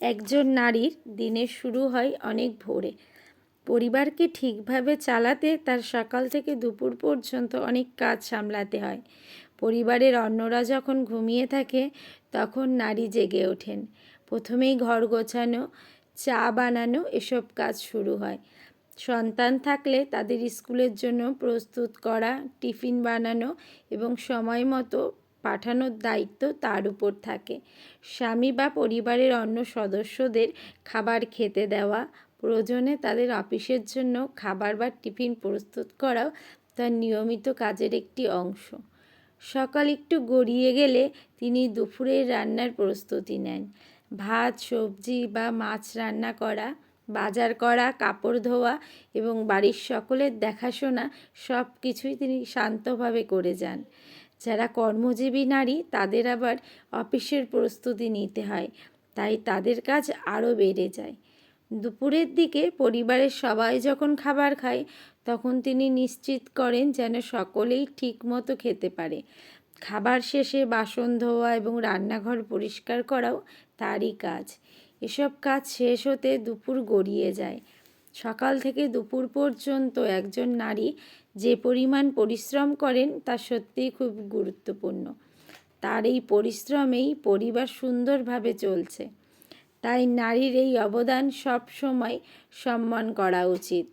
একজন নারীর দিনের শুরু হয় অনেক ভোরে। পরিবারকে ঠিকভাবে চালাতে তার সকাল থেকে দুপুর পর্যন্ত অনেক কাজ সামলাতে হয়। পরিবারের অন্যরা যখন ঘুমিয়ে থাকে তখন নারী জেগে ওঠেন। প্রথমেই ঘর গোছানো, চা বানানো এসব কাজ শুরু হয়। সন্তান থাকলে তাদের স্কুলের জন্য প্রস্তুত করা, টিফিন বানানো এবং সময় মতো পাঠানোর দায়িত্ব তার উপর থাকে। স্বামী বা পরিবারের অন্য সদস্যদের খাবার খেতে দেওয়া, প্রয়োজনে তাদের অফিসের জন্য খাবার বা টিফিন প্রস্তুত করাও তার নিয়মিত কাজের একটি অংশ। সকাল একটু গড়িয়ে গেলে তিনি দুপুরের রান্নার প্রস্তুতি নেন। ভাত, সবজি বা মাছ রান্না করা, বাজার করা, কাপড় ধোয়া এবং বাড়ির সকলের দেখাশোনা সব কিছুই তিনি শান্তভাবে করে যান। যারা কর্মজীবী নারী তাদের আবার অফিসের প্রস্তুতি নিতে হয়, তাই তাদের কাজ আরও বেড়ে যায়। দুপুরের দিকে পরিবারের সবাই যখন খাবার খায় তখন তিনি নিশ্চিত করেন যেন সকলেই ঠিকমতো খেতে পারে। খাবার শেষে বাসন ধোয়া এবং রান্নাঘর পরিষ্কার করাও তারই কাজ। এসব কাজ শেষ হতে দুপুর গড়িয়ে যায়। সকাল থেকে দুপুর পর্যন্ত একজন নারী যে পরিমাণ পরিশ্রম করেন তা সত্যিই খুব গুরুত্বপূর্ণ। তার এই পরিশ্রমেই পরিবার সুন্দরভাবে চলছে। তাই নারীর এই অবদান সব সময় সম্মান করা উচিত।